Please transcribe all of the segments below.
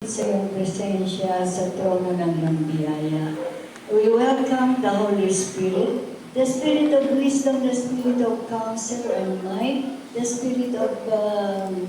sa iyong presensya sa trono ng iyong biyaya. We welcome the Holy Spirit, the Spirit of wisdom, the Spirit of counsel and might, the Spirit of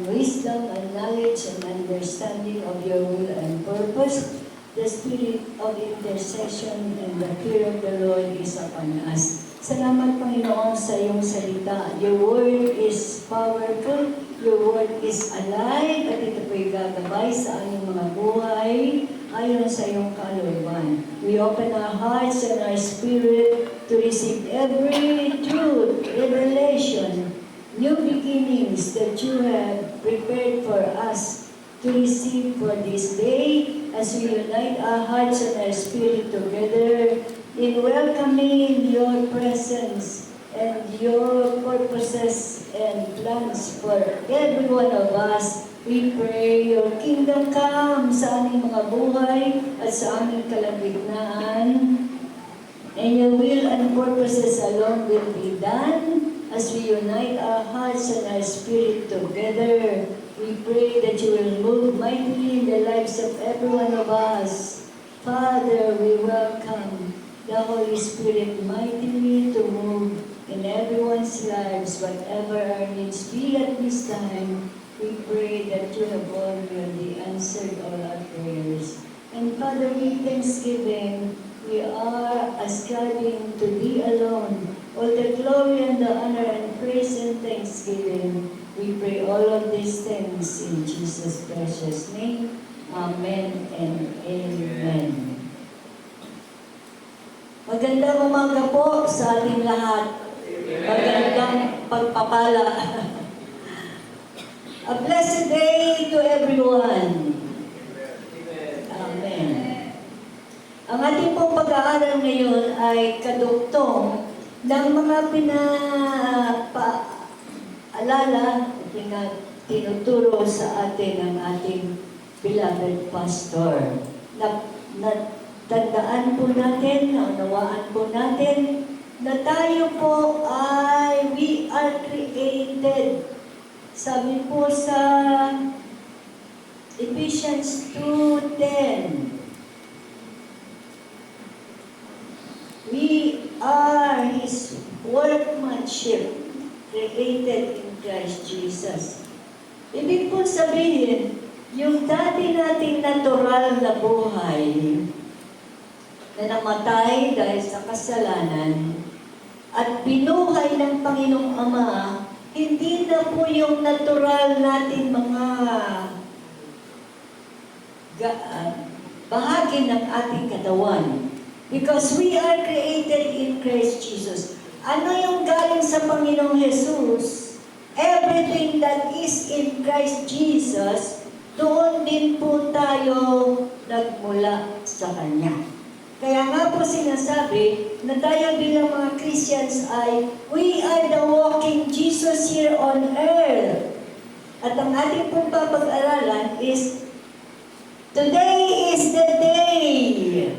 wisdom and knowledge and understanding of your will and purpose, the Spirit of intercession and the fear of the Lord is upon us. Salamat, Panginoon, sa iyong salita. Your word is powerful, your word is alive, at ito po'y gagabay sa aming mga buhay ayon sa iyong kalooban. We open our hearts and our spirit to receive every truth, revelation, new beginnings that you have prepared for us to receive for this day as we unite our hearts and our spirit together in welcoming your presence and your purposes and plans for every one of us. We pray your kingdom come sa aming mga buhay at sa aming kalagitnaan, and your will and purposes alone will be done as we unite our hearts and our spirit together. We pray that you will move mightily in the lives of every one of us. Father, we welcome the Holy Spirit mightily to move in everyone's lives, whatever our needs be at this time. We pray that you have already answered all our prayers. And Father, with thanksgiving, we are ascribing to thee alone all the glory and the honor and praise and thanksgiving. We pray all of these things in Jesus' precious name. Amen and amen. Magandang umaga po sa ating lahat. Magandang pagpapala. A blessed day to everyone. Amen. Ang ating pong pag-aaral ngayon ay kadugtong ng mga pinapaalala, tinuturo sa atin ng ating beloved pastor. Tandaan po natin, naunawaan po natin, na tayo po ay we are created. Sabi po sa Ephesians 2:10, we are His workmanship, created in Christ Jesus. Ibig po sabihin, yung dati nating natural na buhay, na namatay dahil sa kasalanan at binuhay ng Panginoong Ama, hindi na po yung natural natin mga bahagi ng ating katawan. Because we are created in Christ Jesus. Ano yung galing sa Panginoong Jesus? Everything that is in Christ Jesus, doon din po tayo nagmula sa Kanya. Kaya nga po sinasabi na tayo bilang mga Christians ay we are the walking Jesus here on earth. At ang ating pong papag-aralan is today is the day.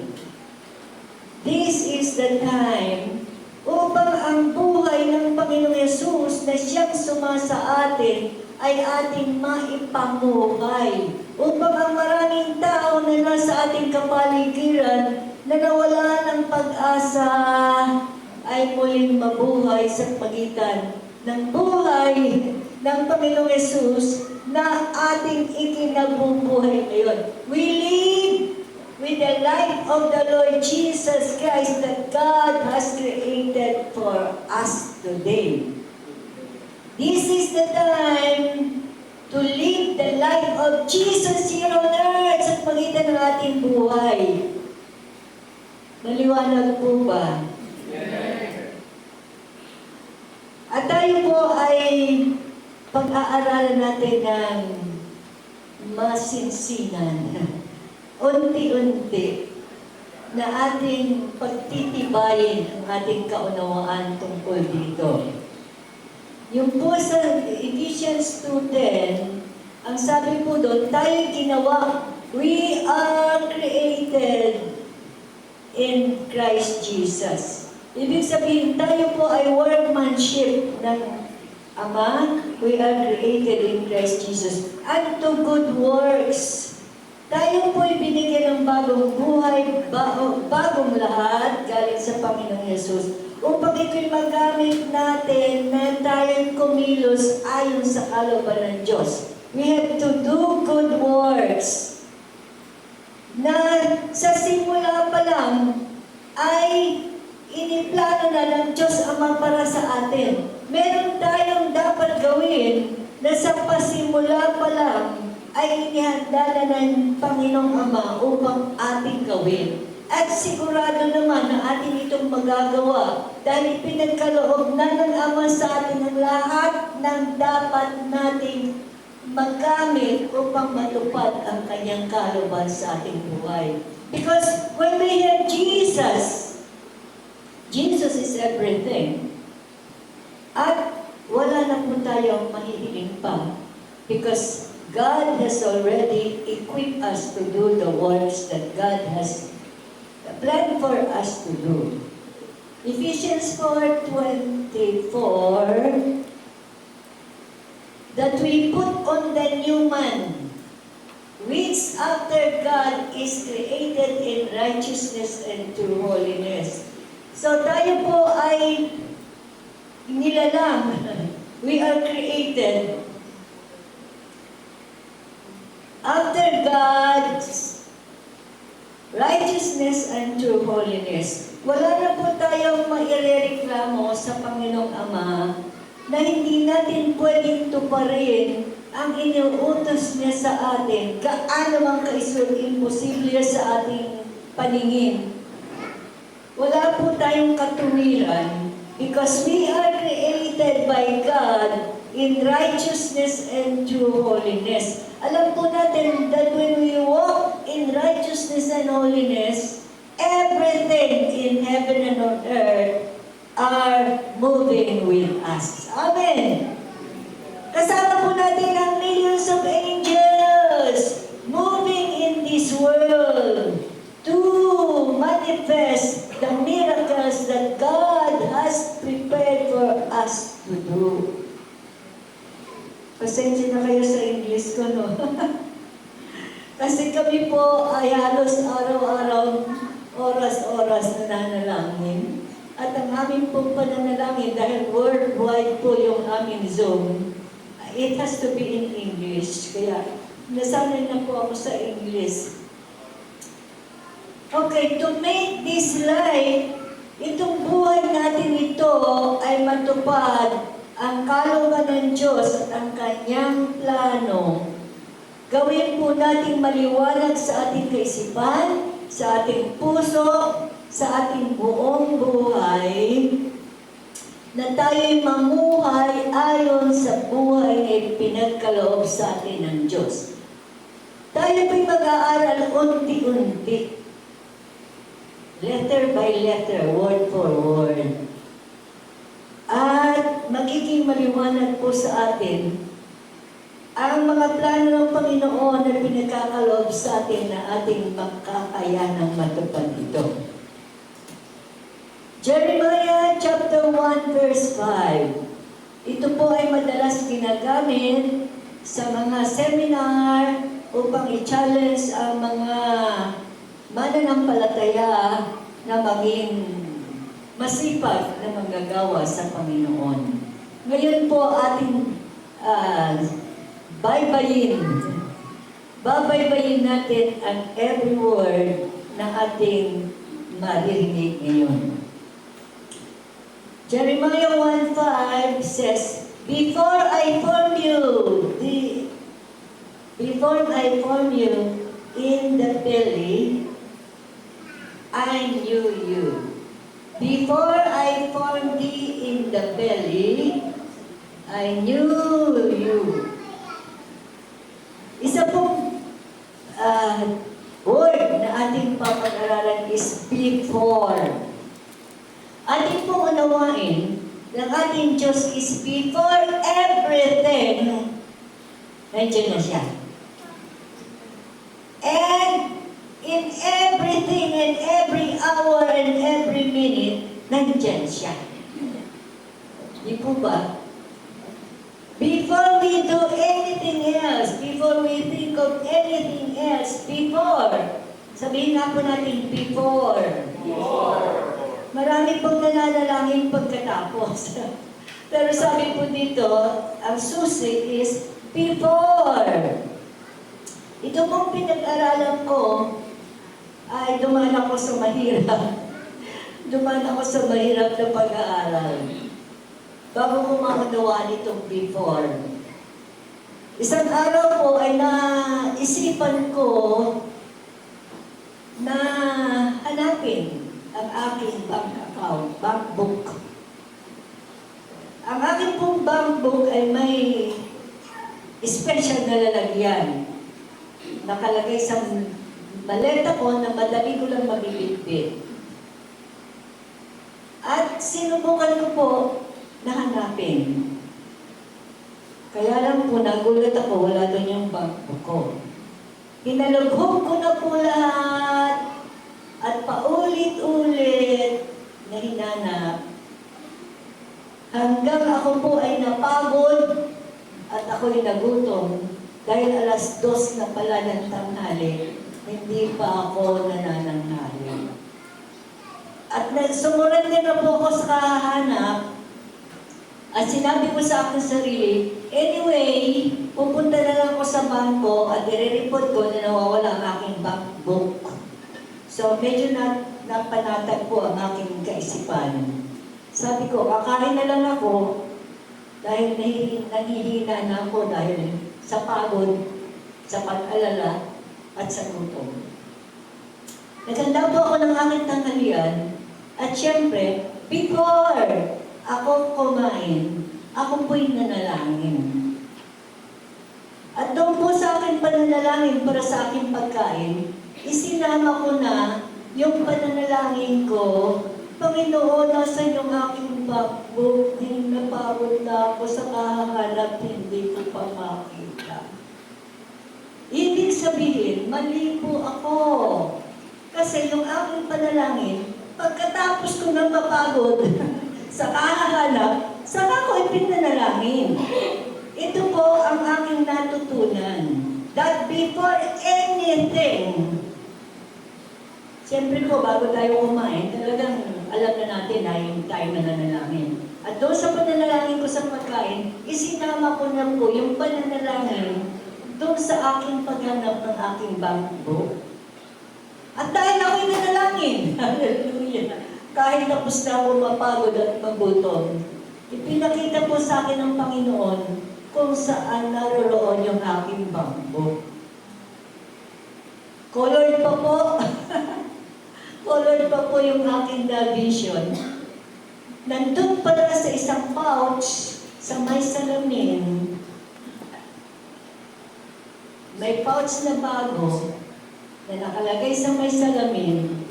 This is the time upang ang buhay ng Panginoong Yesus na siyang sumasa atin ay ating maipamuhay. Upang ang maraming tao na nasa ating kapaligiran na nawala ng pag-asa ay muling mabuhay sa pagitan ng buhay ng Panginoong Yesus na ating ikinabubuhay ngayon. We live with the life of the Lord Jesus Christ that God has created for us today. This is the time to live the life of Jesus here on earth sa pagitan ng ating buhay. Maliwanag po ba? At tayo po ay pag-aaralan natin ng masinsinan, unti-unti, na ating pagtitibayin ang ating kaunawaan tungkol dito. Yung po sa Ephesians 2:10, ang sabi po doon, tayo ginawa, we are created in Christ Jesus. Ibig sabihin, tayo po ay workmanship ng Ama, we are created in Christ Jesus unto good works. Tayo binigyan ng bagong buhay, bagong lahat galing sa Panginoong Yesus. Upang ito'y magamit natin na tayong kumilos ayon sa kalooban ng Diyos. We have to do good works na sa simula pa lang ay iniplano na ng Diyos Ama para sa atin. Meron tayong dapat gawin na sa pasimula pa lang ay inihanda na ng Panginoong Ama upang ating gawin. At sigurado naman na atin itong magagawa dahil pinagkaloob na ng Ama sa atin ang lahat ng dapat nating magamit upang matupad ang kanyang kalooban sa ating buhay. Because when we have Jesus, Jesus is everything. At wala na po tayong mahihiling pa. Because God has already equipped us to do the works that God has planned for us to do. Ephesians 4:24, that we put on the new man, which after God is created in righteousness and true holiness. So tayo po ay nilalang. We are created after God's righteousness and true holiness. Wala na po tayong mairereklamo sa Panginoong Ama na hindi natin pwedeng tuparin ang inuutos niya sa atin, gaano mang imposible sa ating paningin. Wala po tayong katuwiran because we are created by God in righteousness and true holiness. Alam po natin that when we walk in righteousness and holiness, everything in heaven and on earth are moving with us. Amen! Kasama po natin ang millions of angels moving in this world to manifest the miracles that God has prepared for us to do. Pasensya na kayo sa English ko, no? Kasi kami po ay halos araw-araw, oras-oras na nanalangin. At ang aming pong pananalangin, dahil worldwide po yung aming Zoom, it has to be in English. Kaya nasanay na po ako sa English. Okay, to make this life, itong buhay natin ito ay matupad ang kalooban ng Diyos at ang kanyang plano. Gawin po natin maliwanag sa ating kaisipan, sa ating puso, sa ating buong buhay, na tayo'y mamuhay ayon sa buhay na pinagkaloob sa atin ng Diyos. Tayo po'y mag-aaral unti-unti, letter by letter, word for word. At magiging maliwanag po sa atin ang mga plano ng Panginoon na pinagkakaloob sa atin na ating makakayanang matupad ito. Jeremiah chapter 1 verse 5. Ito po ay madalas ginagamit sa mga seminar upang i-challenge ang mga mananampalataya na maging masipag na manggagawa sa Panginoon. Ngayon po ating babaybayin natin ang every word na ating maririnig ngayon. Jeremiah 1:5 says, Before I formed you in the belly, I knew you. Before I formed thee in the belly, I knew you. Isa pong word na ating papag-aralan is before. Ating pong unawain ng ating Diyos is before everything, nandiyan na siya. And in everything and every hour and every minute, nandiyan siya. Di po ba? Before we do anything else, before we think of anything else, before Sabihin nga po natin, before. Marami pong nananalangin pagkatapos. Pero sabi po dito, ang susi is before. Ito pong pinag-aralan ko ay dumaan ako sa mahirap. Dumaan ako sa mahirap na pag-aaral. Bago ko maunawa nitong before. Isang araw po ay naisipan ko na hanapin ang aking bank account, bank book. Ang aking pong bank book ay may special na lalagyan. Nakalagay sa maleta ko na madali ko lang mabibitbit. At sinubukan ko po na hanapin. Kaya lang po, nagulat ako, wala doon yung bank book ko. Hinalugog ko na po lahat at paulit-ulit na hinanap. Hanggang ako po ay napagod at ako'y nagutom dahil 2:00 na pala ng tanghali, hindi pa ako nanananghali. At sumulan din na po ako sa kahahanap at sinabi ko sa aking sarili, anyway, pupunta na lang ako sa bangko at i-report ko na nawawala ang aking bank book. So medyo napanatag po ang aking kaisipan. Sabi ko, kakain na lang ako dahil nangihina na ako dahil sa pagod, sa pag-alala at sa gutom. Naganda po ako ng aking tanghalian at syempre, before ako kumain, ako po'y nanalangin. At doon po sa aking pananalangin para sa aking pagkain, isinama ko na yung pananalangin ko, Panginoon, nasa yung aking backbook, napagod na ako sa kahanap, hindi ko pa makita. Ibig sabihin, mali po ako. Kasi yung aking panalangin, pagkatapos ko nang mapagod sa kahanap, saka ko ipinanalangin. Ito po ang aking natutunan. That before anything, siyempre po, bago tayo kumain, talagang alam na natin na yung tayo nananalangin. At doon sa pananalangin ko sa pagkain, isinama ko na po yung pananalangin doon sa aking paghanap ng aking bank book. At dahil ako'y nanalangin, hallelujah, kahit tapos na ako mapagod at magutom, ipinakita po sa akin ng Panginoon kung saan naroroon yung aking bank book. Colored pa po. Colored pa po yung aking vision. Nandun pala sa isang pouch sa may salamin. May pouch na bago na nakalagay sa may salamin.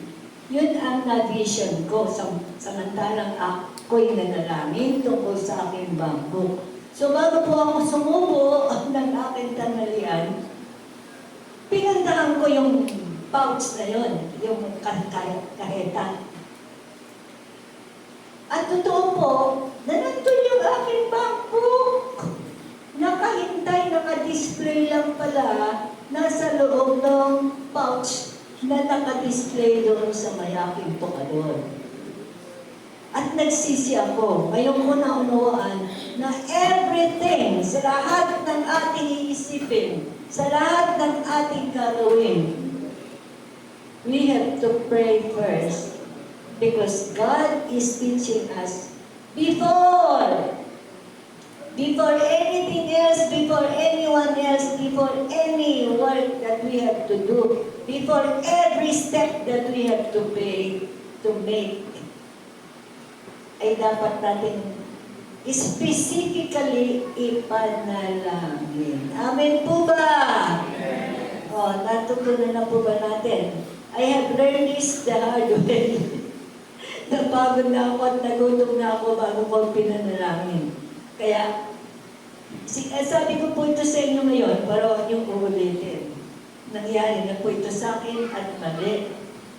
Yun ang na-vision ko samantalang ako'y nanalangin tungkol sa aking bank book. So bago po ako sumubo ng aking tanghalian, pinuntahan ko yung pouch na yun, yung kaheta. At totoo po, na nandun yung aking bank book. Nakahintay, naka-display lang pala, nasa loob ng pouch na naka-display doon sa may aking tukador. At nagsisi ako, ngayon ko naunawaan na everything, sa lahat ng ating iisipin, sa lahat ng ating gagawin, we have to pray first because God is teaching us before anything else, before anyone else, before any work that we have to do, before every step that we have to make, ay dapat natin specifically ipanalangin. Amen po ba? Amen. O, natutunan na po ba natin? I have learned this the hard way. Napagod na ako at nagutom na ako bago ko pinanalangin. Kaya, sabi ko po ito sa inyo ngayon, para huwag niyong uulitin. Nangyari na po ito sa akin at mali.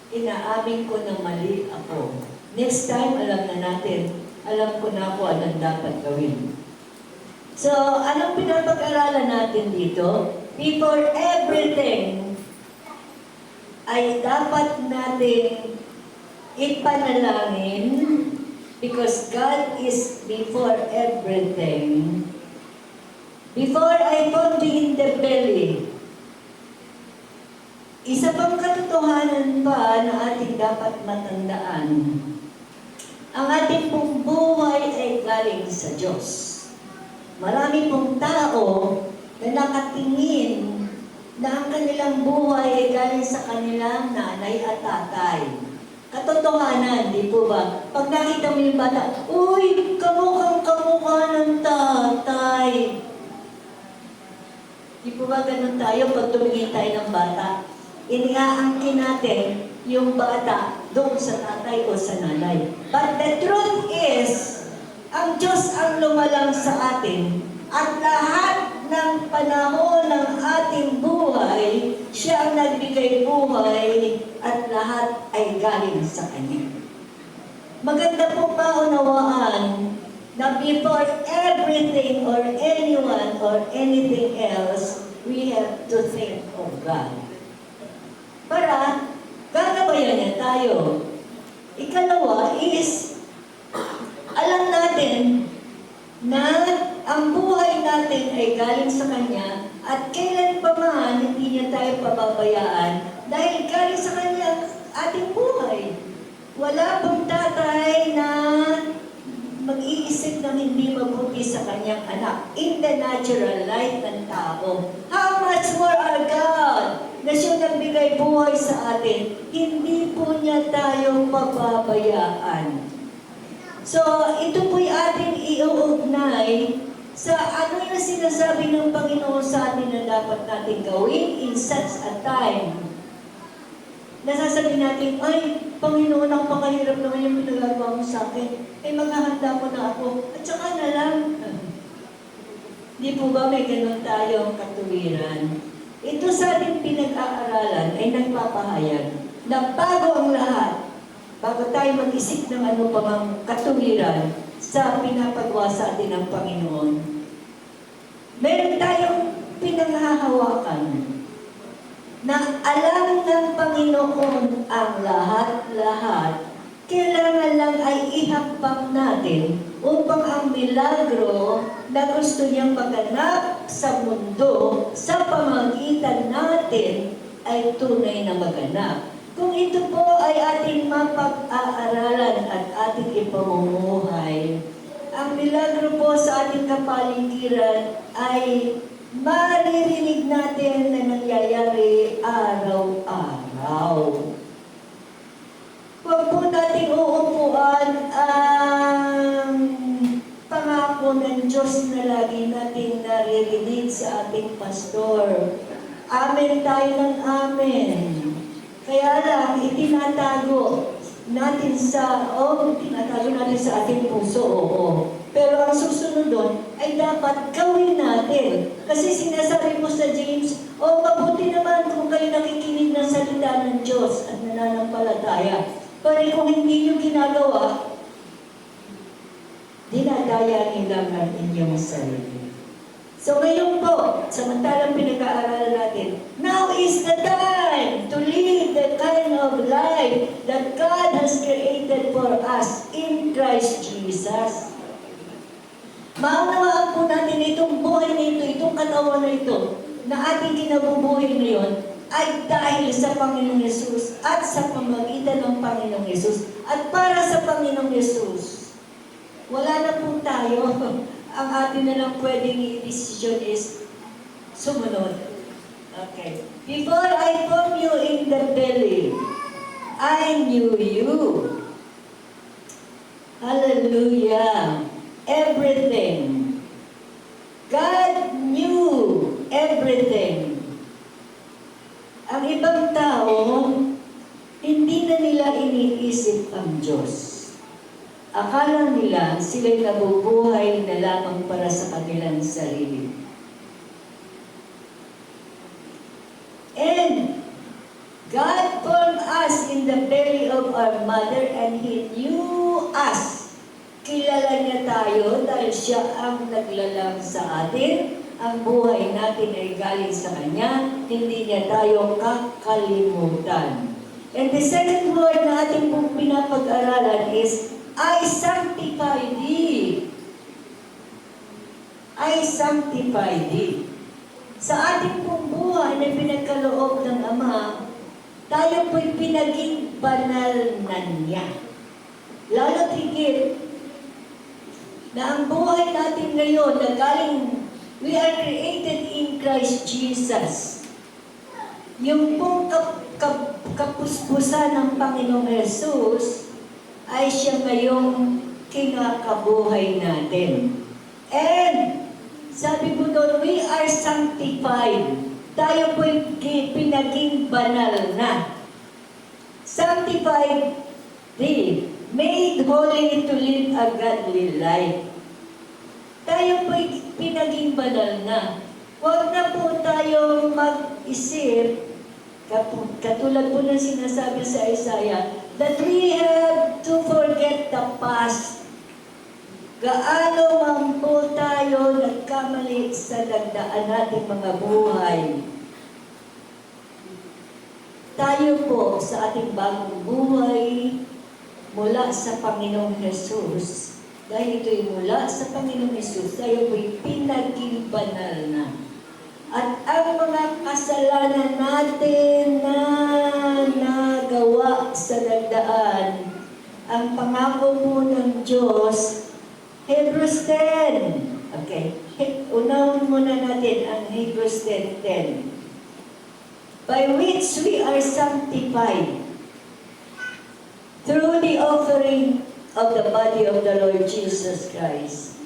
Inaamin ko na mali ako. Next time, alam na natin. Alam ko na po anong dapat gawin. So, anong pinapag-aralan natin dito? Before everything, ay dapat natin ipanalangin because God is before everything. Before I formed thee in the belly. Isa pang katotohanan pa na ating dapat matandaan. Ang ating pong buhay ay galing sa Diyos. Marami pong tao na nakatingin na ang kanilang buhay ay galing sa kanilang nanay at tatay. Katotohanan, di po ba? Pag nakita mo yung bata, uy, kamukhang-kamukha ng tatay. Di po ba ganun tayo pag tumingin tayo ng bata? Iniaangkin natin yung bata doon sa tatay o sa nanay. But the truth is, ang Diyos ang lumalang sa atin at lahat ng panahon ng ating buhay, siya ang nagbigay buhay at lahat ay galing sa Kanya. Maganda po maunawaan na before everything or anyone or anything else, we have to think of God. Para gagabayan niya tayo. Ikalawa is, alam natin na ang buhay natin ay galing sa Kanya at kailan pa man hindi niya tayo pababayaan dahil galing sa Kanya ating buhay. Wala pong tatay na mag-iisip ng hindi mabuti sa kanyang anak in the natural life ng tao. How much more our God na siyang nagbigay buhay sa atin, hindi po niya tayo pababayaan. So, ito po'y ating iuugnay sa ano yung sinasabi ng Panginoon sa atin na dapat natin gawin in such a time. Nasasabi natin, ay, Panginoon, ang pakahirap naman yung pinagagawa mo sa akin. Ay, maghahanda ko na ako. At saka na lang. Di po ba may ganun tayong katuwiran? Ito sa ating pinag-aaralan ay nagpapahayag na bago ang lahat, bago tayo mag-isip ng ano pa mang katuwiran sa pinapagawa sa atin ng Panginoon, meron tayong pinanghahawakan na alam ng Panginoon ang lahat-lahat, kailangan lang ay ihakbang natin upang ang milagro na gusto niyang maganap sa mundo sa pamagitan natin ay tunay na maganap. Kung ito po ay ating mapag-aaralan at ating ipamumuhay, ang milagro po sa ating kapaligiran ay maririnig natin na nangyayari araw-araw. Huwag po natin uupuan ang pangako ng Diyos na lagi natin naririnig sa ating pastor. Amen tayo ng amen. Kaya lang, itinatago natin sa ating puso, oo. Pero ang susunod doon ay dapat gawin natin. Kasi sinasabi mo sa James, mabuti naman kung kayo nakikinig ng salita ng Diyos at nananampalataya. Pero kung hindi nyo ginagawa, dinadaya niyo lang ang inyong sarili. So ngayon po, samantalang pinag-aaralan natin, now is the time to live the kind of life that God has created for us in Christ Jesus. Maunawaan po natin itong buhay na ito, itong katawan na ito, na ating kinabubuhay ngayon, ay dahil sa Panginoong Yesus at sa pamagitan ng Panginoong Yesus at para sa Panginoong Yesus. Wala na po tayo. Ang atin na lang pwedeng i-decision is sumunod. Okay. Before I formed you in the belly, I knew you. Hallelujah. Everything. God knew everything. Ang ibang tao, hindi na nila iniisip ang Diyos. Akala nila sila'y nabubuhay na lamang para sa kanilang sarili. And God formed us in the belly of our mother and He knew us. Kilala niya tayo dahil siya ang naglalang sa atin ang buhay natin ay galing sa Kanya, hindi niya tayo kakalimutan. And the second word na ating pong pinapag-aralan is, I sanctify thee. I sanctify thee. Sa ating pong buhay na pinagkaloob ng Ama, tayo po'y pinaging banal na niya. Lalo't higit na ang buhay natin ngayon na galing, we are created in Christ Jesus. Yung pong kapuspusan ng Panginoong Jesus ay siya ngayong kinakabuhay natin. And sabi po doon, we are sanctified. Tayo po'y pinaging banal na. Sanctified, made holy to live a godly life. Tayo po'y pinaging banal na. Huwag na po tayo mag-isip, katulad po ng sinasabi sa Isaiah, that we have to forget the past. Gaano man po tayo nagkamali sa nagdaan nating mga buhay. Tayo po sa ating bagong buhay, mula sa Panginoong Jesus, dahil ito'y mula sa Panginoong Jesus, tayo po'y pinaging banal na. At ang mga kasalanan natin na nagawa sa nagdaan, ang pangako po ng Diyos, Hebrews 10. Okay, unawin muna natin ang Hebrews 10:10. By which we are sanctified through the offering of the body of the Lord Jesus Christ.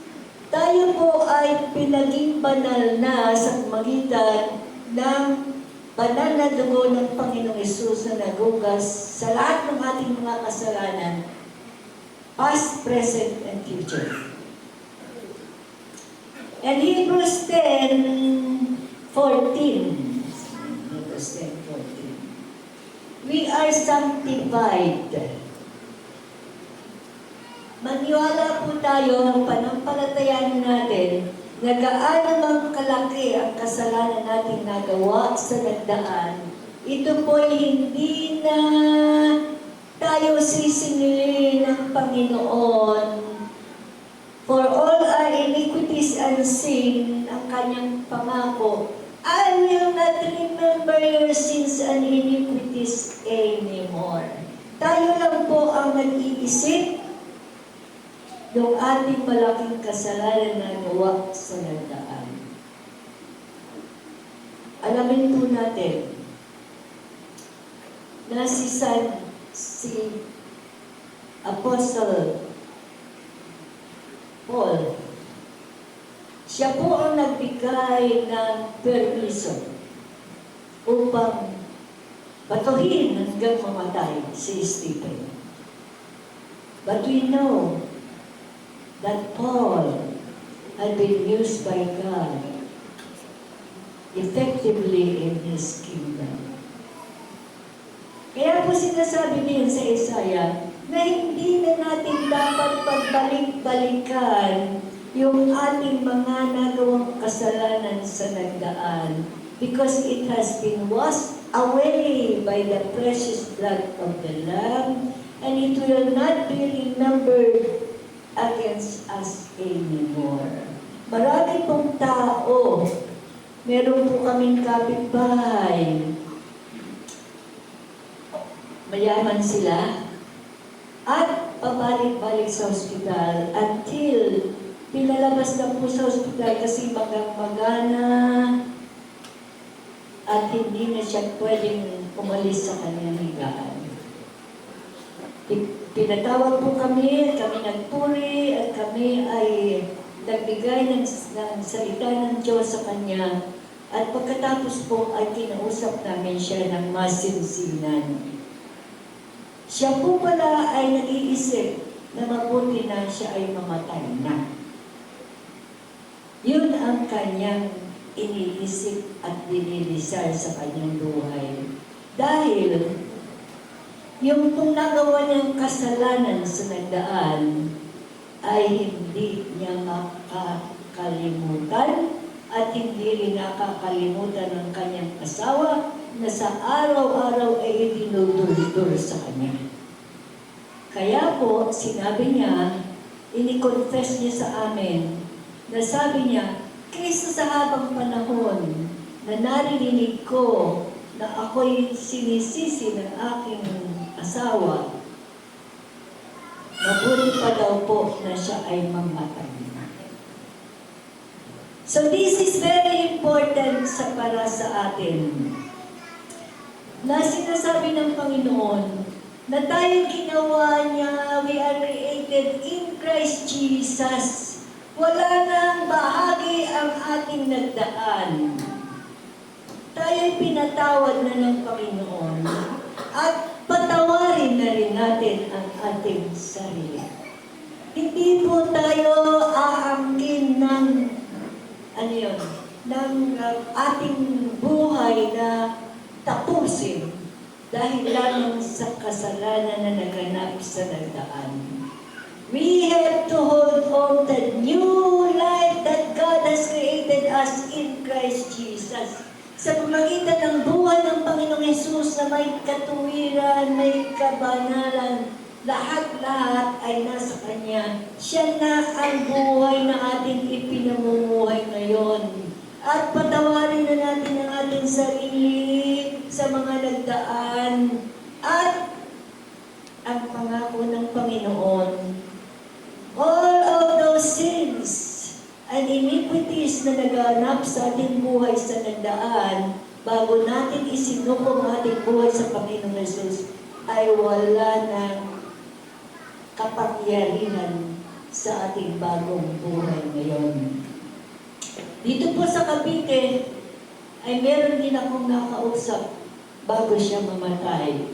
Tayo po ay pinaging banal na sa magitan ng banal na dugo ng Panginoong Hesus na nagugas sa lahat ng ating mga kasalanan, past, present, and future. And Hebrews 10:14. Hebrews 10:14. We are sanctified. Maniwala po tayo ng panampalatayaan natin na gaano mang kalaki ang kasalanan natin nagawa sa nagdaan. Ito po'y hindi na tayo sisingilin ng Panginoon. For all our iniquities and sin, ang kanyang pangako, I will not remember your sins and iniquities anymore. Tayo lang po ang nag-iisip ng ating malaking kasalanan na gawa sa nagdaan. Alamin po natin na si Apostle Paul, siya po ang nagbigay ng permiso upang batuhin hanggang mamatay si Stephen. But we know that Paul had been used by God effectively in His kingdom. Kaya po sinasabi din sa Isaiah na hindi na natin dapat pagbalik-balikan yung ating mga nagawang kasalanan sa nagdaan because it has been washed away by the precious blood of the Lamb and it will not be remembered against us anymore. Marami pong tao, meron po kaming kapitbahay, mayaman sila, at pabalik-balik sa ospital until pinalabas na po sa ospital kasi magang-magana at hindi na siya pwedeng umalis sa kanyang higaan. Pinatawag po kami nagpuri, at kami ay nagbigay ng salita ng Diyos sa Kanya. At pagkatapos po ay kinausap namin siya ng masinsinan. Siya po pala ay nag-iisip na mabuti na siya ay mamatay na. Yun ang kanyang iniisip at dinilisar sa kanyang buhay. Dahil yung kung nagawa niyang kasalanan sa nagdaan ay hindi niya makakalimutan at hindi rin nakakalimutan ng kanyang asawa na sa araw-araw ay itinuduldur sa kanya. Kaya po, sinabi niya, inikonfess niya sa amin, na sabi niya, kaysa sa habang panahon na naririnig ko na ako'y sinisisi ng aking asawa, mabuti pa daw po na siya ay mamatay. So this is very important para sa atin. Na sinasabi ng Panginoon na tayo ginawa niya, we are created in Christ Jesus. Wala nang bahagi ang ating nagdaan. Tayo'y pinatawad na ng Panginoon at patawarin na rin natin ang ating sarili. Hindi po tayo aangkin ng ng ating buhay na tapusin dahil lamang sa kasalanan na naganap sa nagdaan. We have to hold on the new life that God has created us in Christ Jesus. Sa pamagitan ng buhay ng Panginoong Hesus na may katuwiran, may kabanalan, lahat-lahat ay nasa Kanya. Siya na ang buhay na ating ipinamumuhay ngayon. At patawarin na natin ang ating sarili sa mga nagdaan. At ang pangako ng Panginoon, all of those sins and iniquities na naganap sa ating buhay sa nagdaan, bago natin isinuko ang ating buhay sa Panginoong Hesus, ay wala ng kapangyarihan sa ating bagong buhay ngayon. Dito po sa Cavite, ay meron din akong nakausap bago siya mamatay.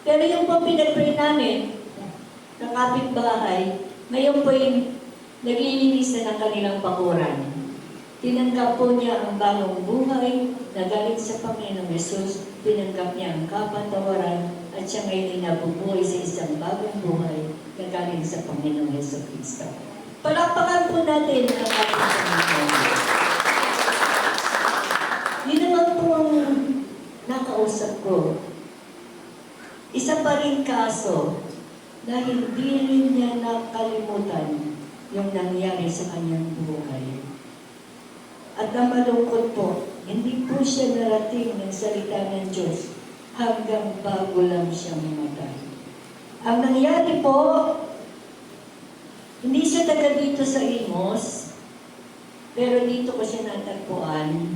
Pero yung po pinag-pray namin, ng kapitbahay, ngayon po yung naglilinis na ng kanilang bakuran. Tinanggap po niya ang bagong buhay na galing sa Panginoong Hesus. Tinanggap niya ang kapatawaran at siya ngayon ay nabubuhay sa isang bagong buhay na galing sa Panginoong Hesus Kristo. Palakpakan po natin ang ating Panginoon. Yun naman po ang nakausap ko. Isa pa rin kaso na hindi rin niya nakalimutan yung nangyari sa kanyang buhay. At ang malungkot po, hindi po siya narating ng salita ng Diyos hanggang bago lang siya mamatay. Ang nangyari po, hindi siya taga dito sa Imos, pero dito ko siya natagpuan.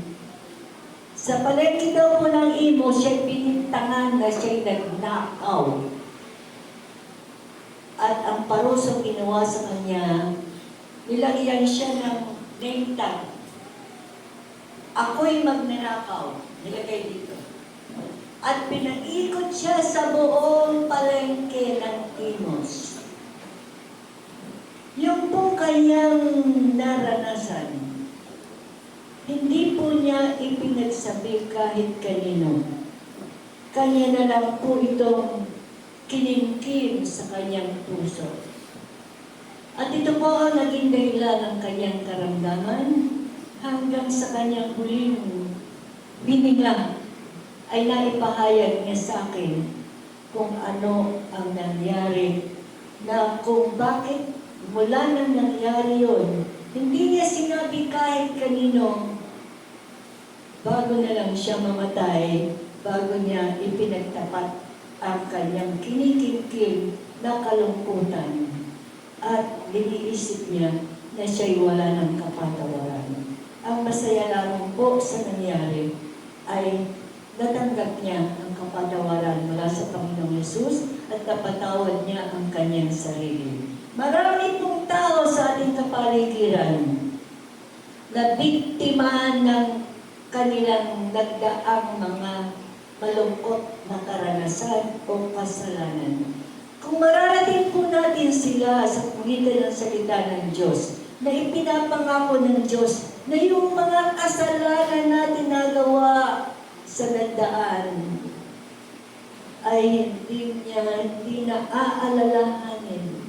Sa palengke daw po ng Imos, siya pinintangan na siya'y nagnakaw. At ang parusang ginawa sa kanya, nilagyan siya ng name tag. Ako'y magnanakaw. Nilagay dito. At pinaikot siya sa buong palengke ng Imos. Yung pong kanyang naranasan, hindi po niya ipinagsabi kahit kanino. Kanya na lang po itong kinimkim sa kanyang puso. At ito po ang naging dahilan ng kanyang karamdaman hanggang sa kanyang huling bininga ay naipahayag niya sa akin kung ano ang nangyari, na kung bakit mula nang nangyari yun, hindi niya sinabi kahit kanino bago na lang siya mamatay, bago niya ipinagtapat ang kanyang kinikimkim na kalungkutan at iniisip niya na siya'y wala ng kapatawaran. Ang masaya lamang po sa nangyari ay natanggap niya ang kapatawaran mula sa Panginoong Hesus at napatawad niya ang kanyang sarili. Marami pong tao sa ating kapaligiran na biktima ng kanilang nagdaang mga malungkot na karanasan o kasalanan. Kung mararating po natin sila sa pagitan ng salita ng Diyos, na ipinapangako ng Diyos na yung mga kasalanan natin nagawa sa nagdaan ay hindi na aalalahanin.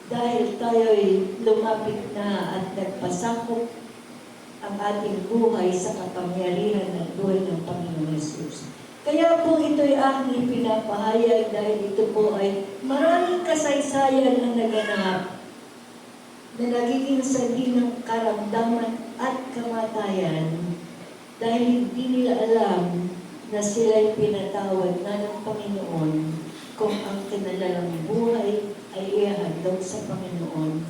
Dahil tayo'y lumapit na at nagpasakop ang ating buhay sa kapangyarihan ng buhay ng Panginoon Hesus. Kaya po ito'y aking ipinapahayag dahil ito po ay maraming kasaysayan ang naganap na nagiging sanhi ng karamdaman at kamatayan dahil hindi nila alam na sila'y pinatawad na ng Panginoon kung ang kanilang buhay ay ihahandog sa Panginoon.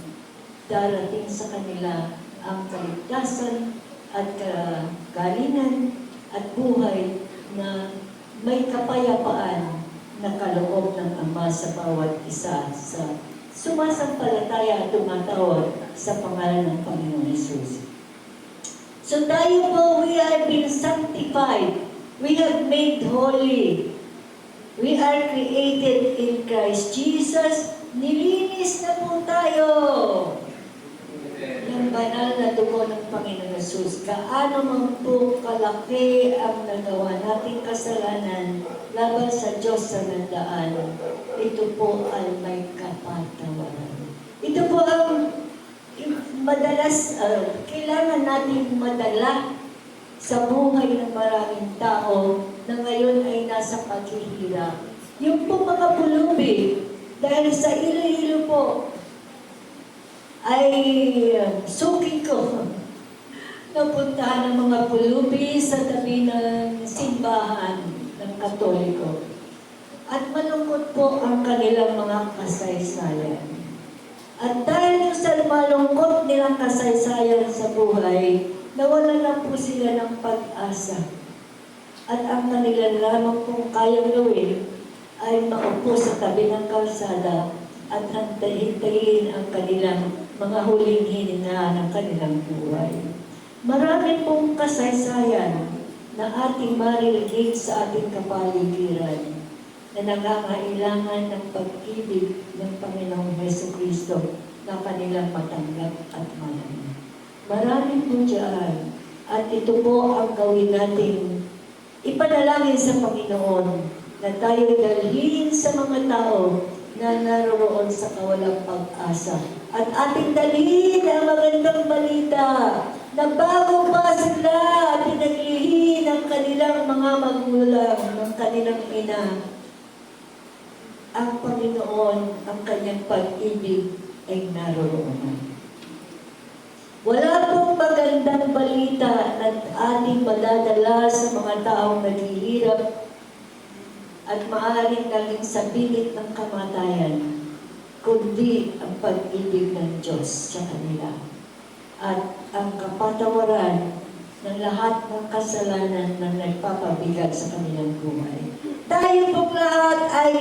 Darating sa kanila ang kaligtasan at kagalingan at buhay na may kapayapaan na kaloob ng Ama sa bawat isa sa sumasampalataya at tumatawag sa pangalan ng Panginoon Hesus. So tayo po, we have been sanctified. We have made holy. We are created in Christ Jesus. Nilinis na po tayo ng banal na dugo ng Panginoon Hesus. Gaano man po kalaki ang nagawa nating kasalanan laban sa Diyos sa nandaan, ito po ay may kapatawaran. Ito po ang madalas, kailangan natin madala sa buhay ng maraming tao na ngayon ay nasa paghihirap. Yung po mga pulubi, dahil sa Iloilo po, ay suki ko napuntahan ng mga pulubi sa tabi ng simbahan ng Katoliko. At malungkot po ang kanilang mga kasaysayan. At dahil sa malungkot nilang kasaysayan sa buhay, nawalan na po sila ng pag-asa. At ang kanilang lamang pong kayang gawin ay maupo sa tabi ng kalsada at hintayin ang kanilang mga huling hininga ng kanilang buhay. Marami pong kasaysayan na ating maririnig sa ating kapaligiran na nangangailangan ng pag-ibig ng Panginoong Jesucristo na kanilang matanggap at malaman. Marami po dyan. At ito po ang gawin natin. Ipanalangin sa Panginoon na tayo'y dalhin sa mga tao na naroroon sa kawalang pag-asa. At ating dalhin ang magandang balita na bago pa sila pinaglihin ang kanilang mga magulang, ng kanilang ina, ang Panginoon, ang kanyang pag-ibig ay naroroon. Wala pong magandang balita na ating madadala sa mga taong naghihirap at maaaring naging sa pilit ng kamatayan, kundi ang pag-ibig ng Diyos sa kanila at ang kapatawaran ng lahat ng kasalanan na nagpapabigat sa kanilang buhay. Tayo pong lahat ay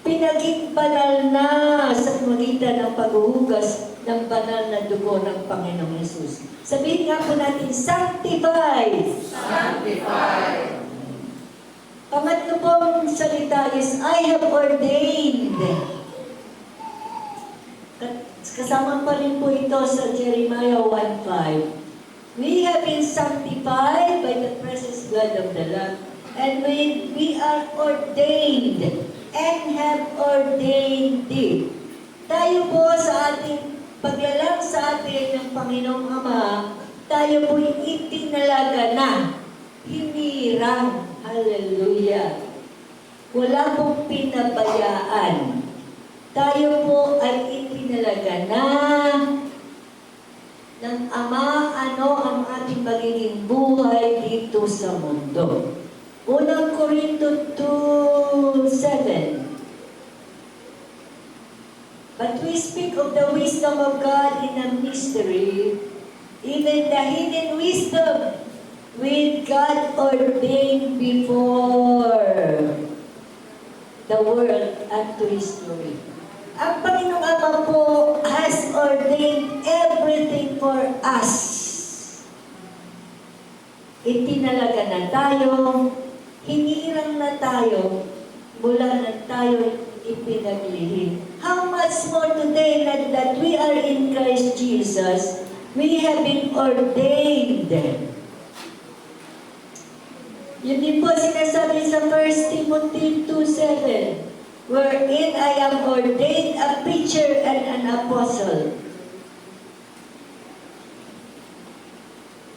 pinaging banal na sa magitan ng paghuhugas ng banal na dugo ng Panginoong Hesus. Sabihin nga po natin, sanctified! Sanctified! Pangatlo pong salita is, I have ordained. Kasama pa rin po ito sa Jeremiah 1:5. We have been sanctified by the precious blood of the Lamb, and we are ordained and have ordained it. Tayo po sa ating paglalang sa atin ng Panginoong Ama, tayo po'y itinalaga na, hinirang. Hallelujah. Wala pong pinabayaan. Tayo po ay itinalaga na ng Ama ano ang ating magiging buhay dito sa mundo. Unang Korinto 2:7. But we speak of the wisdom of God in a mystery, even the hidden wisdom which God ordained before the world unto His glory. Ang Panginoong Ama po has ordained everything for us. Itinalaga na tayo, hinirang na tayo, mula na tayo ipinaglihim. How much more today that we are in Christ Jesus, we have been ordained. Yun din po sinasabi sa 1 Timothy 2:7, wherein I am ordained a preacher and an apostle.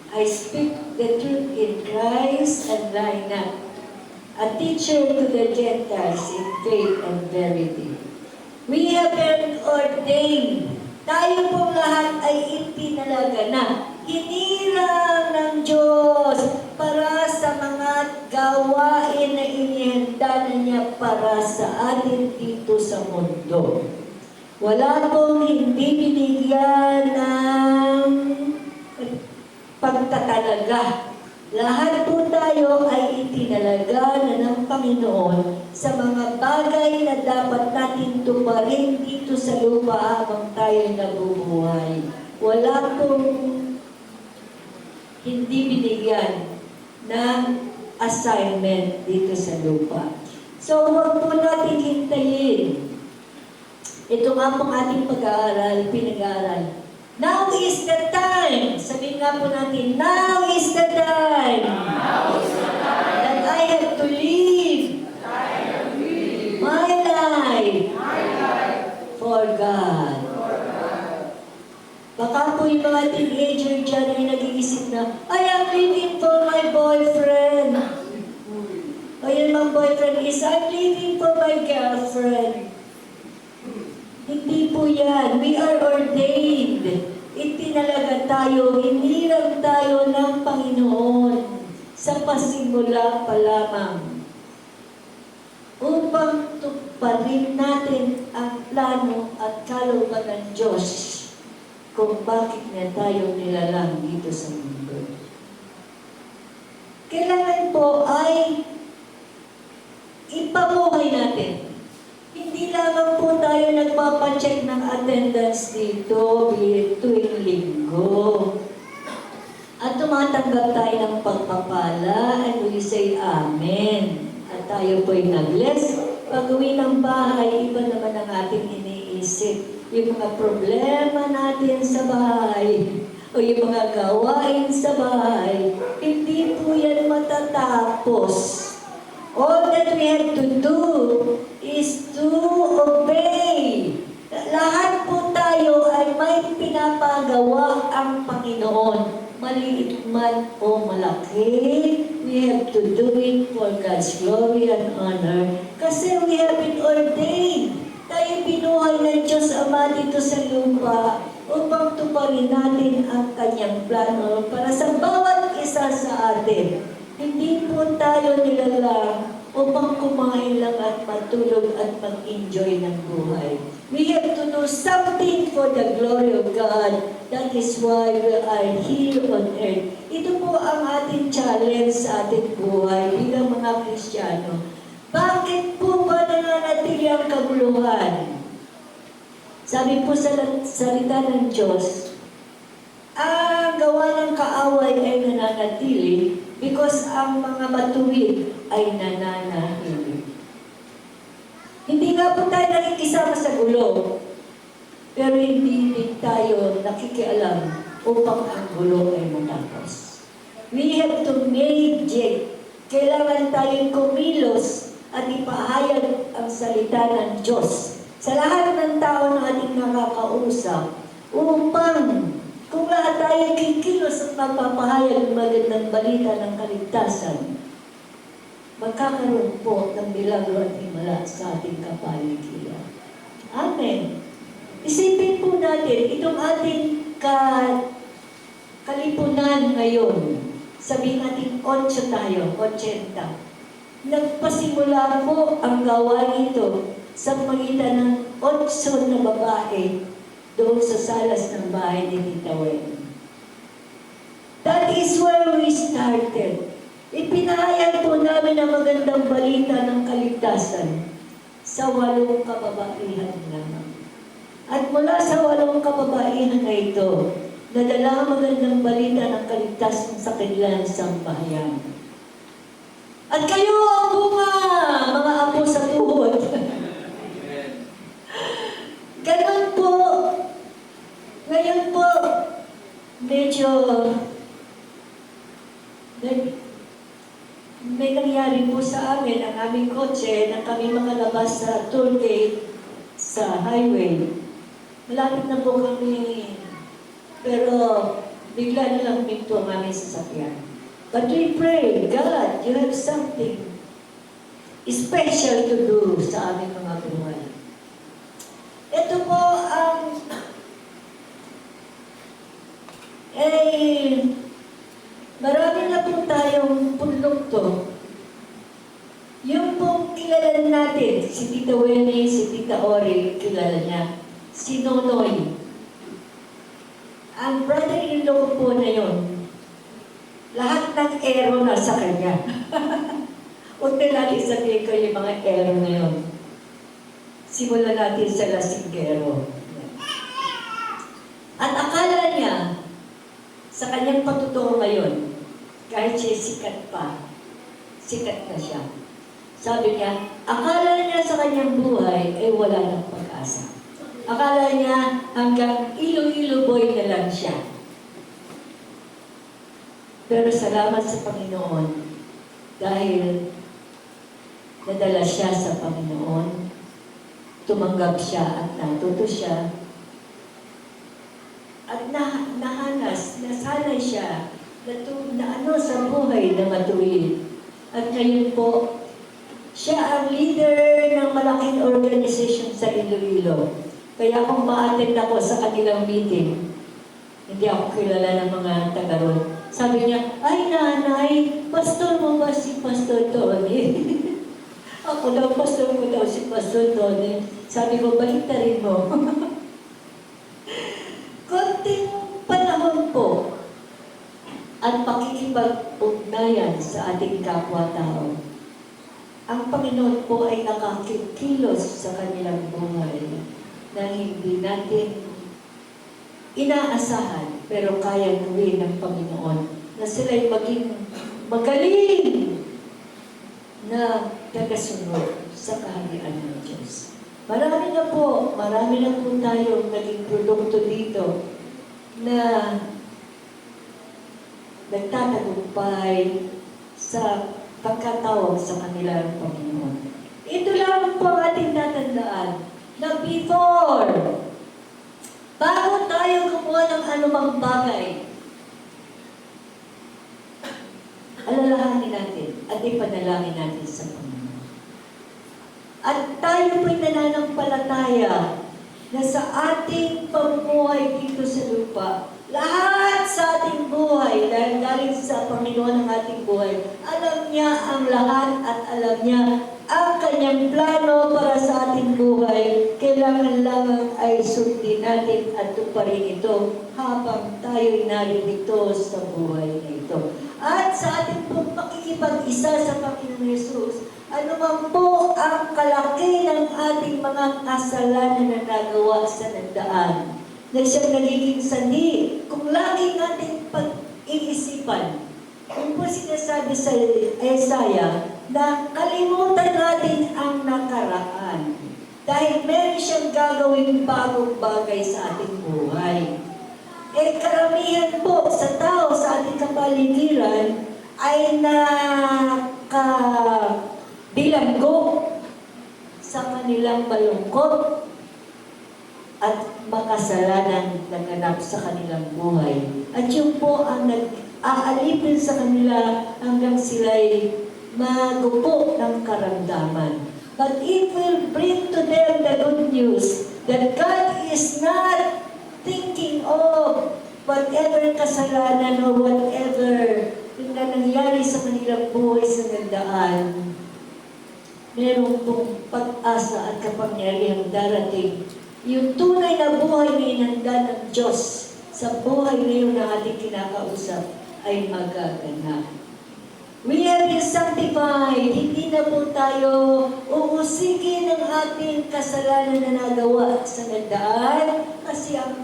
I I speak the truth in Christ and lie not. A teacher to the Gentiles in faith and verity. We have been ordained. Tayo pong lahat ay ipinalaga na. Hinirang ng Diyos para sa mga gawain na inihanda na niya para sa atin dito sa mundo. Wala pong hindi binigyan ng pagtatalaga. Lahat po tayo ay itinalaga na ng Panginoon sa mga bagay na dapat natin tuparin dito sa lupa habang tayo nabubuhay. Wala pong hindi binigyan ng assignment dito sa lupa. So, huwag po natin hintayin. Ito nga pong ating pag-aaral, pinag-aaral. Now is the time. Sabihin nga po natin, now is the time. Now is the time. That I have to live my life for God. Baka po yung mga teenager dyan ay nag-iisip na, I am living for my boyfriend. O yun mga boyfriend is, I'm living for my girlfriend. Hindi po yan. We are ordained. Itinalaga tayo, hinirang tayo ng Panginoon sa pasimula pa lamang upang tuparin natin ang plano at kalooban ng Diyos kung bakit na tayo nilalang dito sa mundo. Kailangan po ay ipabuhay natin. Hindi lamang po tayo nagpapacheck ng attendance dito tuwing linggo. At tumatanggap tayo ng pagpapala and we say Amen. At tayo po'y nag-bless. Pag-uwi ng bahay, iba naman ang ating iniisip. Yung mga problema natin sa bahay o yung mga gawain sa bahay, hindi po yan matatapos. All that we have to do is to obey. Lahat po tayo ay may pinapagawa ang Panginoon. Maliit man o malaki, we have to do it for God's glory and honor. Kasi we have been ordained. Tayo binuhay ng Diyos Ama dito sa lupa upang tuparin natin ang Kanyang plano para sa bawat isa sa atin. Hindi po tayo nilalang upang kumain lang at matulog at mag-enjoy ng buhay. We have to do something for the glory of God. That is why we are here on earth. Ito po ang ating challenge sa ating buhay bilang mga Kristiyano. Bakit po ba nananatili ang kaguluhan? Sabi po sa salita ng Diyos, ang gawa ng kaaway ay nananatili because ang mga matuwid ay nananahimik. Hindi nga po tayo nakikisama sa gulo, pero hindi din tayo nakikialam upang ang gulo ay matapos. We have to mediate. Kailangan tayong kumilos at ipahayag ang salita ng Diyos sa lahat ng tao na ating nakakausap upang kung lahat tayo kikilos at magpapahayag ng magandang balita ng kaligtasan, magkakaroon po ng milagro at himala sa ating kapaligiran. Amen. Isipin po natin, itong ating kalipunan ngayon, sabihin natin 8 tayo, 80. Nagpasimula po ang gawain ito sa pagitan ng 8 na babae doon sa salas ng bahay ni Tita Wen. That is where we started. Ipinahayag po namin ang magandang balita ng kaligtasan sa 8 kababaihan lamang. At mula sa 8 kababaihan na ito, nadala ang magandang balita ng kaligtasan sa kanilang sambahayan. At kayo ang bunga, mga apo sa tuhod. Ganon po. Ngayon po, medyo may nangyari po sa amin, ang aming kotse, nang kami makalabas sa toll gate sa highway. Malapit na po kami. Pero bigla na lang huminto ang aming sasakyan. But we pray, God, you have something special to do sa aming mga buhay. Ito po ang marami na po tayong produkto. Yung pong kilala natin, si Tita Winnie, si Tita Ori, kilala niya. Si Nonoy. Ang brother-in-law po na yun, lahat ng ero na sa kanya. Huwag na natin sabihin ko yung mga ero na yun. Simulan natin sa lasinggero. At akala niya, sa kanyang patutuo ngayon, kahit siya sikat pa, sikat na siya. Sabi niya, akala niya sa kanyang buhay ay wala ng pag-asa. Akala niya hanggang Iloilo boy na lang siya. Pero salamat sa Panginoon dahil nadala siya sa Panginoon, tumanggap siya at natuto siya, at nasanay siya na sa buhay na matuwid. At ngayon po, siya ang leader ng malaking organization sa Iloilo. Kaya kung ma-attend ako sa kanilang meeting, hindi ako kilala ng mga taga ron. Sabi niya, ay nanay, pastor mo ba si Pastor Tony? Ako daw, pastor mo daw si Pastor Tony. Sabi ko, baliktarin mo. Konting panahon po at pakikipag-ugnayan sa ating kapwa-tao. Ang Panginoon po ay nakakikilos sa kanilang buhay na hindi natin inaasahan, pero kaya gawin ng Panginoon na sila'y maging magaling na tagasunod sa kaharian ng Diyos. Marami na po tayong naging produkto dito na nagtatagumpay sa pagkatawag sa kanilang Panginoon. Ito lang po ang ating tatandaan na before, bago tayo gumawa ng anumang bagay, alalahanin natin at ipanalangin natin sa Panginoon. At tayo po'y nananampalataya na sa ating pamumuhay dito sa lupa, lahat sa ating buhay, dahil galing sa Panginoon ang ating buhay, alam niya ang lahat at alam niya ang kanyang plano para sa ating buhay. Kailangan lamang ay sundin natin at tuparin ito habang tayo'y naririto sa buhay na ito. At sa ating pong pakikipag-isa sa Panginoon Yesus, ano man po ang kalaki ng ating mga kasalanan na nagawa sa nagdaan, na siyang nagiging sanhi, kung lagi natin pag-iisipan, kung po sinasabi sa Isaiah, na kalimutan natin ang nakaraan. Dahil meron siyang gagawin bagong bagay sa ating buhay. Karamihan po sa tao sa ating kapaligiran ay nakabilanggo sa kanilang malungkot at makasalanan naganap sa kanilang buhay. At yun po ang nag-aalipin sa kanila hanggang sila'y magupo ng karamdaman. But it will bring to them the good news that God is not thinking of whatever kasalanan or whatever yung nangyari sa kanilang buhay sa nagdaan. Meron pong pag-asa at kapangyarihang darating. Yung tunay na buhay na inanda ng Diyos sa buhay ngayon na ating kinakausap ay magaganap. We have been sanctified. Hindi na po tayo uusigin ng ating kasalanan na nagawa sa nagdaan kasi ang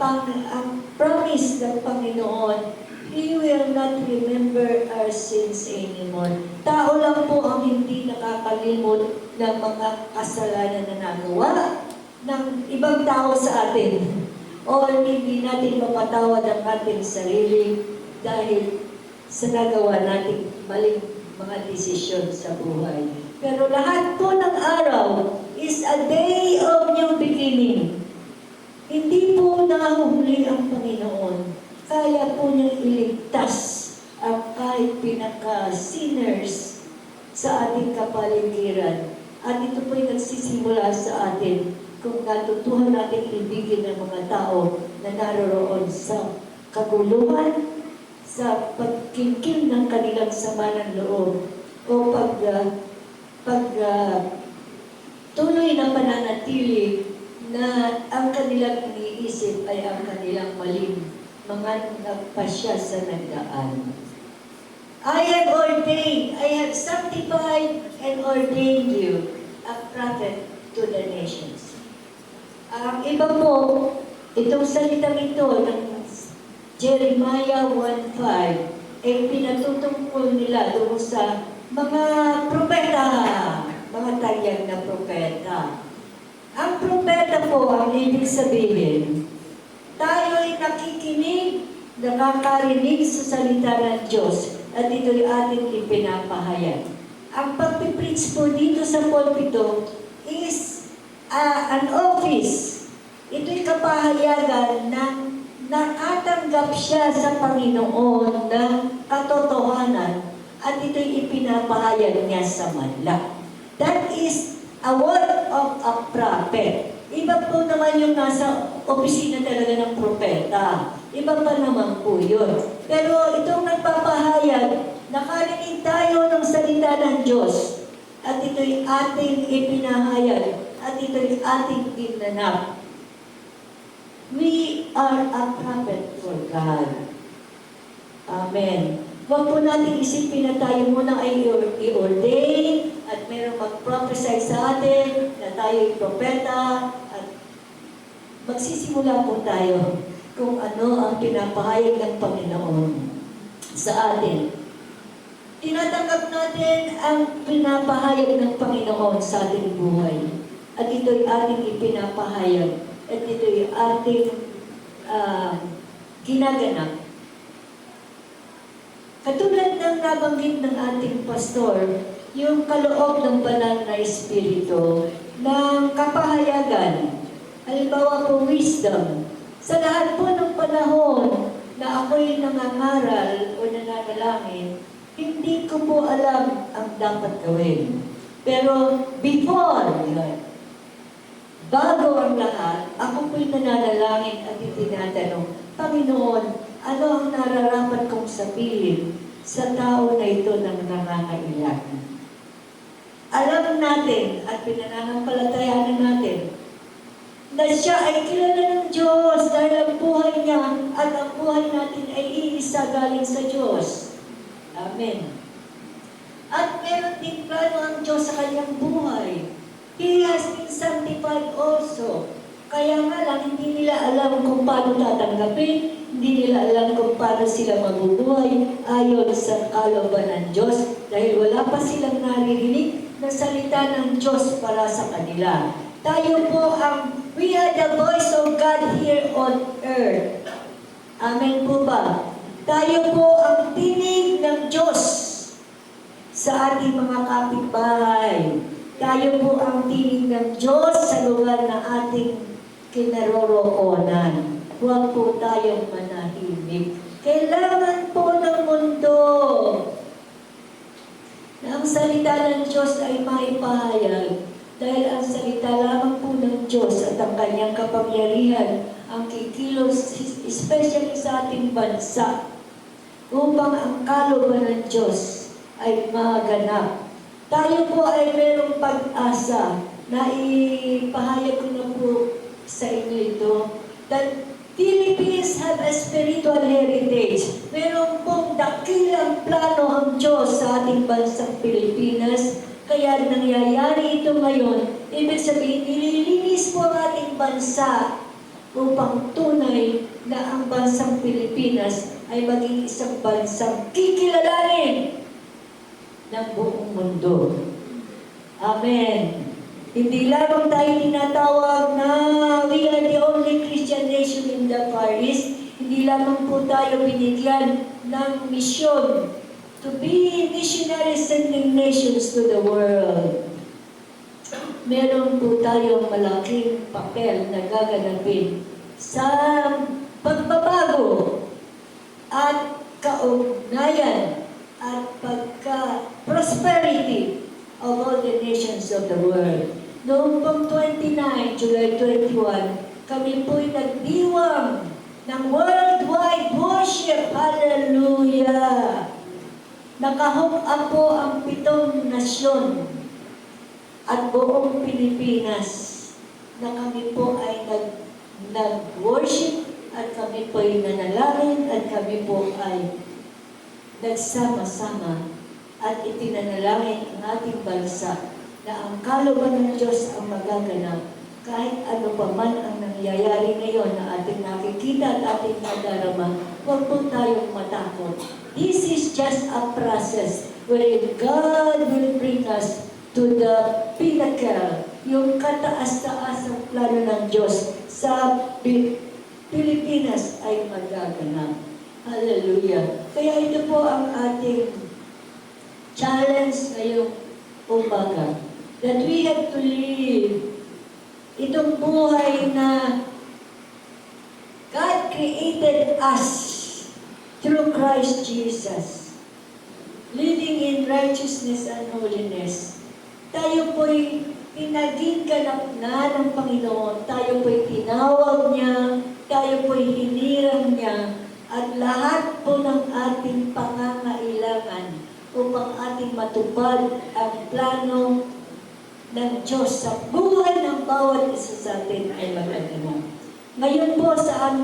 promise ng Panginoon, He will not remember our sins anymore. Tao lang po ang hindi nakakalimot ng mga kasalanan na nagawa ng ibang tao sa atin. O hindi natin mapatawad ang ating sarili dahil sa nagawa nating maling mga desisyon sa buhay. Pero lahat po ng araw is a day of new beginning. Hindi po nahuhuli ang Panginoon. kaya po niyang iligtas ang kahit pinaka-sinners sa ating kapaligiran. At ito po'y nagsisimula sa atin kung natutuhan natin ibigin ng mga tao na naroroon sa kaguluhan, sa pagkingking ng kanilang sama ng loob, o tuloy na pananatili na ang kanilang iniisip ay ang kanilang maling mga nagpasya sa nagdaan. I have ordained, I have sanctified and ordained you a prophet to the nations. Ang iba po, itong salitang ito ng Jeremiah 1:5 ay pinatutungkol nila doon sa mga propeta, mga tanyag na propeta. Ang propeta po, ang ibig sabihin, tayo'y nakikinig, nakakarinig sa salita ng Diyos at ito'y ating ipinapahayag. Ang pagpipreach po dito sa pulpito is an office. Ito'y kapahayagan na nakatanggap siya sa Panginoon ng katotohanan at ito'y ipinapahayag niya sa manla. That is a word of a prophet. Iba po naman yung nasa opisina talaga ng propeta. Iba pa naman po yun. Pero itong nagpapahayag, nakarinig tayo ng salita ng Diyos at ito'y ating ipinahayag at ito'y ating ginanap. We are a prophet for God. Amen. Huwag po natin isipin na tayo muna ay i-ordain at mayroong mag-prophesy sa atin na tayo'y propeta at magsisimula po tayo kung ano ang pinapahayag ng Panginoon sa atin. Tinatanggap natin ang pinapahayag ng Panginoon sa ating buhay at ito'y ating ipinapahayag at ito'y ating ginaganap. Katulad ng nabanggit ng ating pastor, yung kaloob ng banal na espiritu ng kapahayagan, halimbawa po wisdom. Sa lahat po ng panahon na ako'y nangangaral o nananalangin, hindi ko po alam ang dapat gawin. Pero before yun, bago ang lahat, ako po'y nananalangin at itinatanong, Panginoon, ano ang nararapat kong sabihin sa tao na ito ng nangangailangan? Alam natin at pinananampalatayanan natin na siya ay kilala ng Diyos dahil ang buhay niya at ang buhay natin ay iisa galing sa Diyos. Amen. At meron din plano ang Diyos sa kanyang buhay. He has been sanctified also. Kaya nga lang, hindi nila alam kung paano tatanggapin, hindi nila alam kung paano sila mabubuhay ayon sa kalooban ng Diyos dahil wala pa silang naririnig na salita ng Diyos para sa kanila. Tayo po we are the voice of God here on earth. Amen po ba? Tayo po ang tinig ng Diyos sa ating mga kapitbahay. Tayo po ang tinig ng Diyos sa lugar na ating kinaroroonan. Huwag po tayong manahimik. Kailangan po ng mundo na ang salita ng Diyos ay maipahayag dahil ang salita lamang po ng Diyos at ang kanyang kapangyarihan ang kikilos, especially sa ating bansa, upang ang kalooban ng Diyos ay maganap. Tayo po ay mayroong pag-asa na ipahayag ko na po sa inyo ito, that Philippines have a spiritual heritage. Meron pong dakilang plano ang Diyos sa ating bansang Pilipinas, kaya nangyayari ito ngayon. Ibig sabihin, nililinis po ang ating bansa upang tunay na ang bansang Pilipinas ay maging isang bansang kikilalanin ng buong mundo. Amen. Hindi lamang tayo tinatawag na we are the only Christian nation in the Far East. Hindi lamang po tayo binigyan ng misyon to be missionaries sending nations to the world. Meron po tayong malaking papel na gaganapin sa pagbabago at kaugnayan at pagka-prosperity of all the nations of the world. Noong pong 29, July 21, kami po'y nagdiwang ng worldwide worship. Hallelujah! Nakahook up po ang 7 nasyon at buong Pilipinas na kami po ay nag-worship at kami po ay nanalangin at kami po ay nagsama-sama at itinanalangin ang ating bansa na ang kalooban ng Diyos ang magaganap kahit ano pa man ang nangyayari ngayon na ating nakikita at ating nadarama, huwag po tayong matakot. This is just a process wherein God will bring us to the pinnacle, yung kataas-taas ang plano ng Diyos sa Pilipinas ay magaganap. Hallelujah! Kaya ito po ang ating challenge ngayong umaga. That we have to live itong buhay na God created us through Christ Jesus. Living in righteousness and holiness. Tayo po'y pinaging ganap na ng Panginoon. Tayo po'y tinawag niya. Tayo po'y hinirang niya. At lahat po ng ating pangangailangan upang ating matupad ang plano ng Diyos sa buhay ng bawat isa sa atin ay magaganap. Ngayon po sa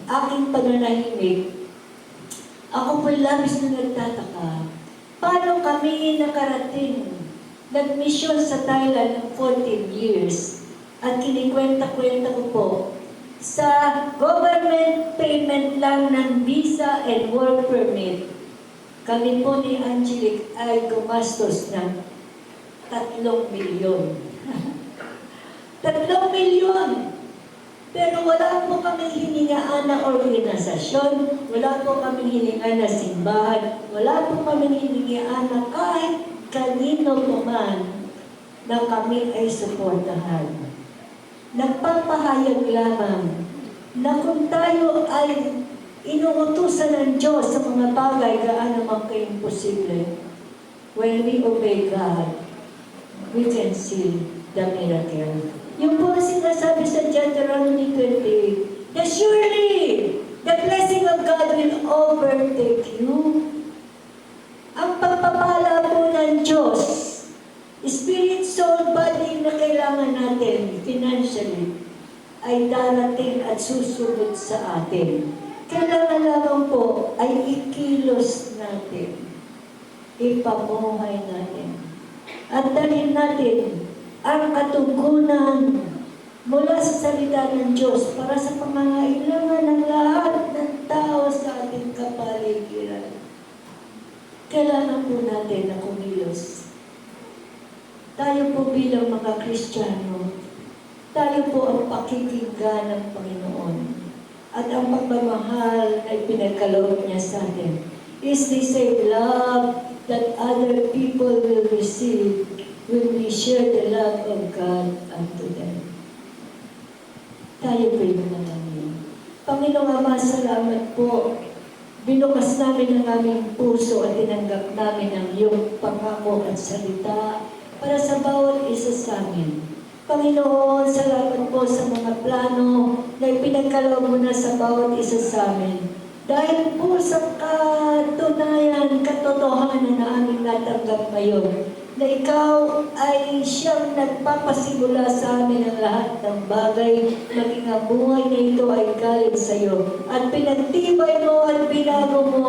aking pananahimik, ako po labis na nagtataka, paano kami nakarating nag-mission sa Thailand ng 14 years at kinikwenta-kwenta ko po sa government payment lang ng visa and work permit. Kami po ni Angelic ay gumastos ng 3 milyon. 3 milyon! Pero wala po kami hiningaan na organisasyon, wala po kami hiningaan na simbahan, wala po kami hiningaan na kahit kanino po man na kami ay suportahan. Nagpapahayag lamang na kung tayo ay inuutusan ng Diyos sa mga bagay gaano man ka-imposible, when we obey God, we can see the miracle. Yung po sinasabi sa Deuteronomy 28, that surely the blessing of God will overtake you. Ang pagpapala po ng Diyos, spirit, soul, body na kailangan natin financially, ay darating at susunod sa atin. Kailangan lamang po ay ikilos natin, ipamuhay natin, at dalhin natin ang katugunan mula sa salita ng Diyos para sa pangangailangan ng lahat ng tao sa ating kapaligiran. Kailangan po natin na kumilos. Tayo po bilang mga Kristiyano, tayo po ang pakikinggan ng Panginoon. At ang pagmamahal na ipinagkaloob niya sa atin is the same love that other people will receive when we share the love of God unto them. Tayo po'y manalangin. Panginoong Ama, salamat po. Binukas namin ang aming puso at tinanggap namin ang iyong pangako at salita para sa bawat isa sa amin. Panginoon, salamat po sa mga plano na ipinagkaloob mo na sa bawat isa sa amin. Dahil po sa katunayan, katotohanan na aming natanggap ngayon, na ikaw ay siyang nagpapasimula sa amin ang lahat ng bagay, maging ang buhay na ito ay galing sa iyo. At pinagtibay mo at binago mo.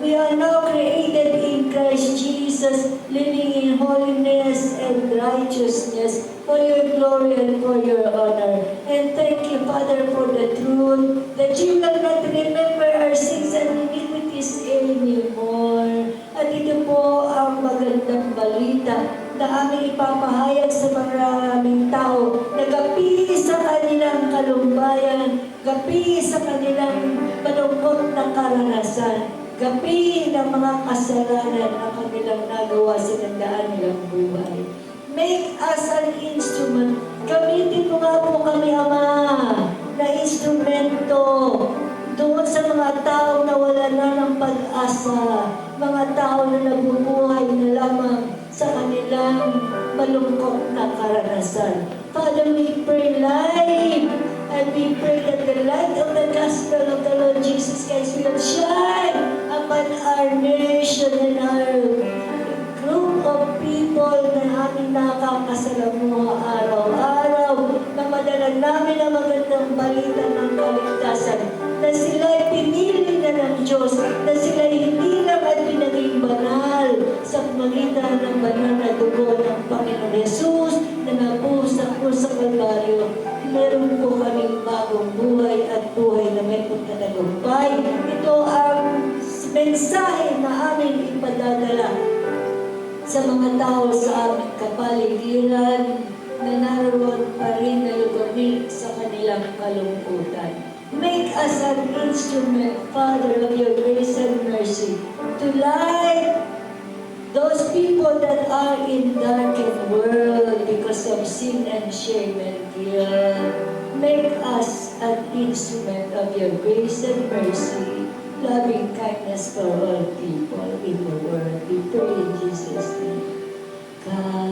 We are now created in Christ Jesus, living in holiness and righteousness for your glory and for your honor. And thank you, Father, for the truth that you will not remember our sins and iniquities anymore. At ito po ang magandang balita na aming ipapahayag sa maraming tao na gapi sa kanilang kalumbayan, gapi sa kanilang malungkot na karanasan, gapi ng mga kasalanan na kanilang nagawa sa tandaan nilang buhay. Make us an instrument. Gamitin mo nga po kami, Ama, na instrumento doon sa sa mga tao na wala na ng pag-asa, mga tao na nabubuhay na lamang sa kanilang malungkot na karanasan. Father, we pray life, and we pray that the light of the gospel of the Lord Jesus Christ will shine upon our nation and our group of people na aming nakakasalamuha araw-araw, na madala namin ang magandang balita ng kaligtasan, na sila'y pinili na ng Diyos, na sila'y hindi lang at pinaging banal sa magitan ng banal na dugo ng Panginoon Jesus na nabuhos sa krus sa Kalbaryo. Meron po kaming bagong buhay at buhay na may pagtatagumpay. Ito ang mensahe na aming ipadadala sa mga tao sa aming kapaligiran na naroon pa rin na lumamig sa kanilang kalungkutan. Make us an instrument, Father, of your grace and mercy to light those people that are in darkened world because of sin and shame and guilt. Make us an instrument of your grace and mercy, loving kindness for all people in the world. We pray in Jesus' name. God